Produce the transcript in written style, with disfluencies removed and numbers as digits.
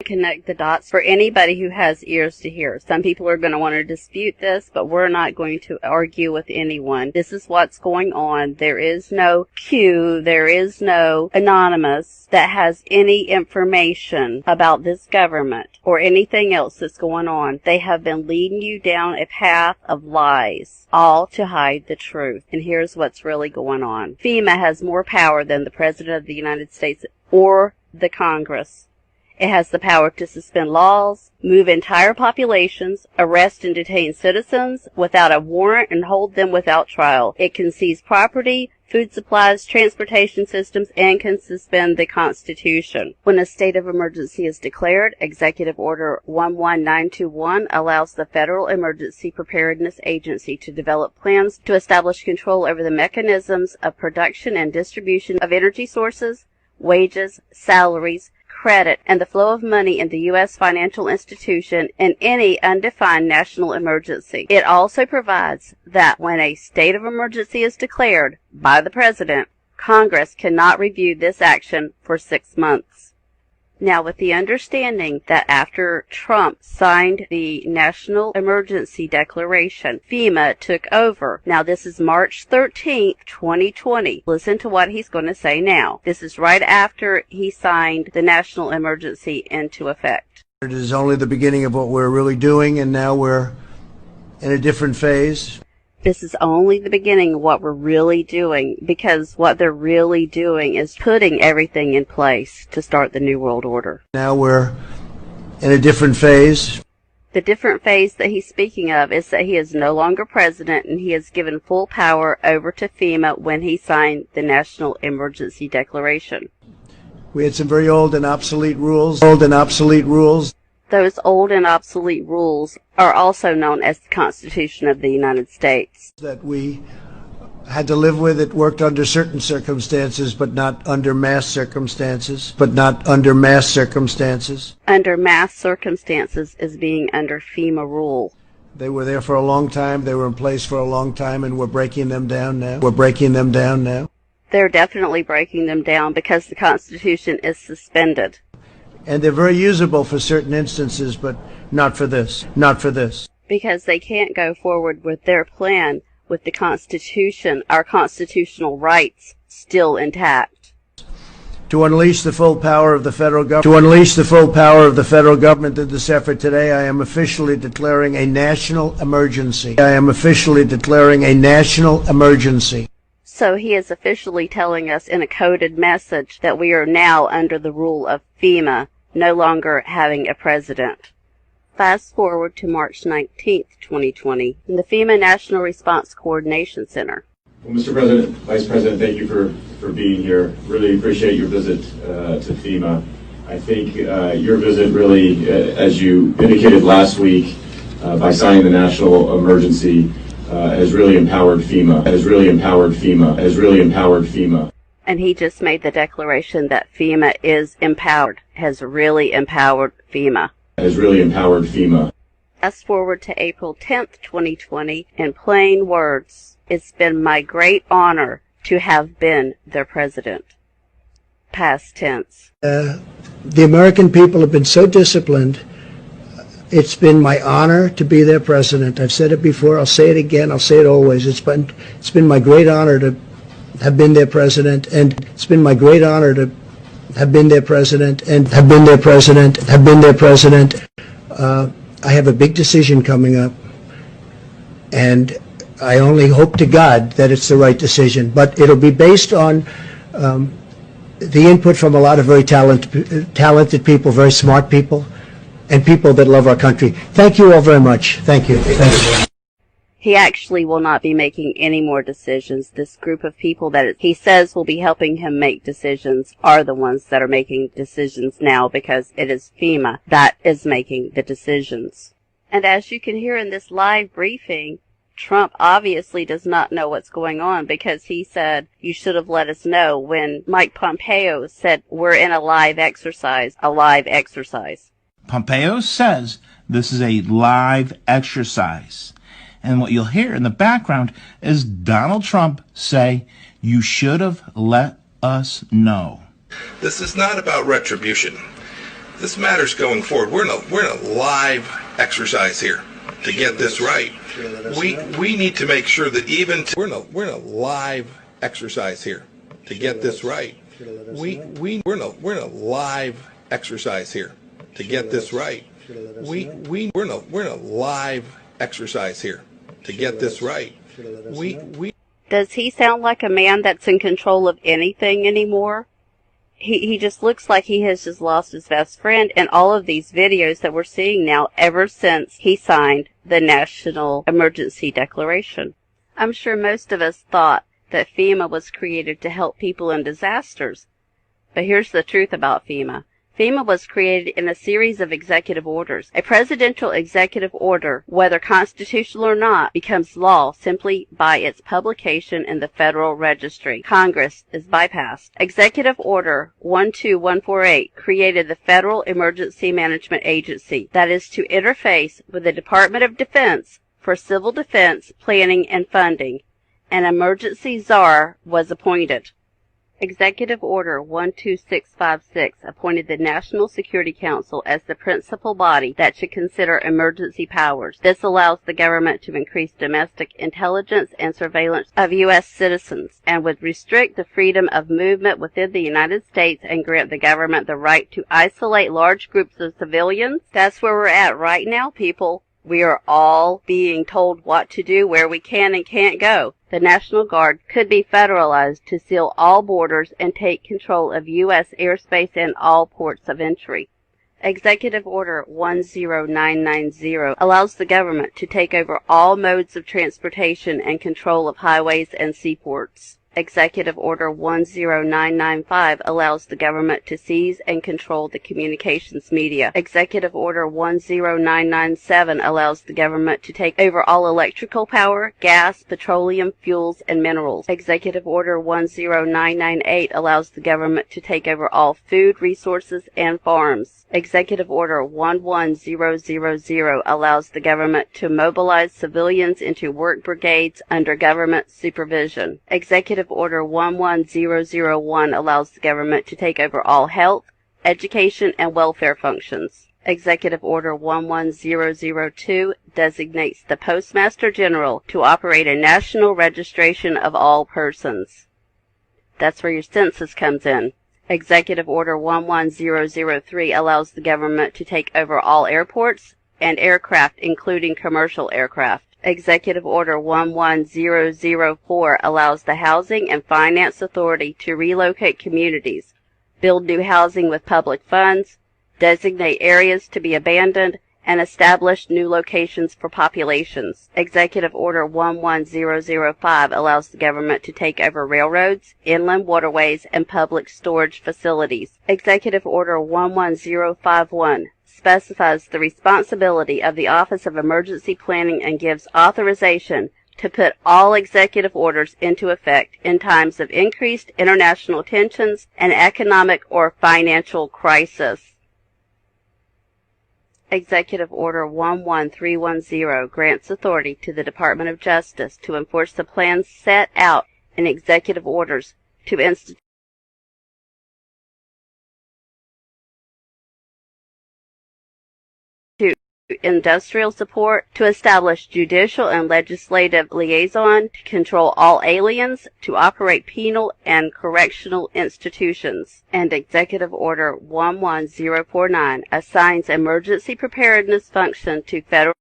Connect the dots for anybody who has ears to hear. Some people are going to want to dispute this, but we're not going to argue with anyone. This is what's going on. There is no Q, there is no anonymous that has any information about this government or anything else that's going on. They have been leading you down a path of lies, all to hide the truth. And here's what's really going on. FEMA has more power than the President of the United States or the Congress. It has the power to suspend laws, move entire populations, arrest and detain citizens without a warrant, and hold them without trial. It can seize property, food supplies, transportation systems, and can suspend the Constitution. When a state of emergency is declared, Executive Order 11921 allows the Federal Emergency Preparedness Agency to develop plans to establish control over the mechanisms of production and distribution of energy sources, wages, salaries, credit, and the flow of money in the U.S. financial institution in any undefined national emergency. It also provides that when a state of emergency is declared by the President, Congress cannot review this action for 6 months. Now, with the understanding that after Trump signed the National Emergency Declaration, FEMA took over. Now, this is March 13th, 2020. Listen to what he's going to say now. This is right after he signed the National Emergency into effect. It is only the beginning of what we're really doing, and now we're in a different phase. This is only the beginning of what we're really doing, because what they're really doing is putting everything in place to start the New World Order. Now we're in a different phase. The different phase that he's speaking of is that he is no longer president, and he has given full power over to FEMA when he signed the National Emergency Declaration. We had some very old and obsolete rules. Those old and obsolete rules are also known as the Constitution of the United States. That we had to live with. It worked under certain circumstances, but not under mass circumstances. Under mass circumstances is being under FEMA rule. They were there for a long time. They were in place for a long time, and we're breaking them down now. They're definitely breaking them down because the Constitution is suspended. And they're very usable for certain instances, but not for this. Because they can't go forward with their plan with the Constitution, our constitutional rights, still intact. To unleash the full power of the federal government in this effort today, I am officially declaring a national emergency. So he is officially telling us in a coded message that we are now under the rule of FEMA, no longer having a president. Fast forward to March 19th, 2020, in the FEMA National Response Coordination Center. Well, Mr. President, Vice President, thank you for being here. Really appreciate your visit to FEMA. I think your visit really, as you indicated last week, by signing the national emergency, has really empowered FEMA. And he just made the declaration that FEMA is empowered, has really empowered FEMA. Fast forward to April 10th, 2020, in plain words, it's been my great honor to have been their president. Past tense. The American people have been so disciplined. It's been my honor to be their president. I've said it before. I'll say it again. I'll say it always. It's been my great honor to have been their president, and it's been my great honor to have been their president. I have a big decision coming up, and I only hope to God that it's the right decision. But it'll be based on the input from a lot of very talented people, very smart people, and people that love our country. Thank you all very much. Thank you. He actually will not be making any more decisions. This group of people that he says will be helping him make decisions are the ones that are making decisions now, because it is FEMA that is making the decisions. And as you can hear in this live briefing, Trump obviously does not know what's going on, because he said, you should have let us know, when Mike Pompeo said, we're in a live exercise. Pompeo says this is a live exercise. And what you'll hear in the background is Donald Trump say, you should have let us know. This is not about retribution. This matters going forward. We're in a live exercise here to get this right. We need to make sure that we're in a live exercise here to get this right. We're in a live exercise here to get this right. We're in a live exercise here to get this right. Does he sound like a man that's in control of anything anymore? He just looks like he has just lost his best friend in all of these videos that we're seeing now ever since he signed the National Emergency Declaration. I'm sure most of us thought that FEMA was created to help people in disasters. But here's the truth about FEMA. FEMA was created in a series of executive orders. A presidential executive order, whether constitutional or not, becomes law simply by its publication in the Federal Registry. Congress is bypassed. Executive Order 12148 created the Federal Emergency Management Agency that is to interface with the Department of Defense for civil defense planning and funding. An emergency czar was appointed. Executive Order 12656 appointed the National Security Council as the principal body that should consider emergency powers. This allows the government to increase domestic intelligence and surveillance of U.S. citizens and would restrict the freedom of movement within the United States and grant the government the right to isolate large groups of civilians. That's where we're at right now, people. We are all being told what to do, where we can and can't go. The National Guard could be federalized to seal all borders and take control of U.S. airspace and all ports of entry. Executive Order 10990 allows the government to take over all modes of transportation and control of highways and seaports. Executive Order 10995 allows the government to seize and control the communications media. Executive Order 10997 allows the government to take over all electrical power, gas, petroleum, fuels, and minerals. Executive Order 10998 allows the government to take over all food resources and farms. Executive Order 11000 allows the government to mobilize civilians into work brigades under government supervision. Executive Order 11001 allows the government to take over all health, education, and welfare functions. Executive Order 11002 designates the Postmaster General to operate a national registration of all persons. That's where your census comes in. Executive Order 11003 allows the government to take over all airports and aircraft, including commercial aircraft. Executive Order 11004 allows the Housing and Finance Authority to relocate communities, build new housing with public funds, designate areas to be abandoned, and establish new locations for populations. Executive Order 11005 allows the government to take over railroads, inland waterways, and public storage facilities. Executive Order 11051 specifies the responsibility of the Office of Emergency Planning and gives authorization to put all executive orders into effect in times of increased international tensions and economic or financial crisis. Executive Order 11310 grants authority to the Department of Justice to enforce the plans set out in executive orders to institute industrial support, to establish judicial and legislative liaison, to control all aliens, to operate penal and correctional institutions. And Executive Order 11049 assigns emergency preparedness function to federal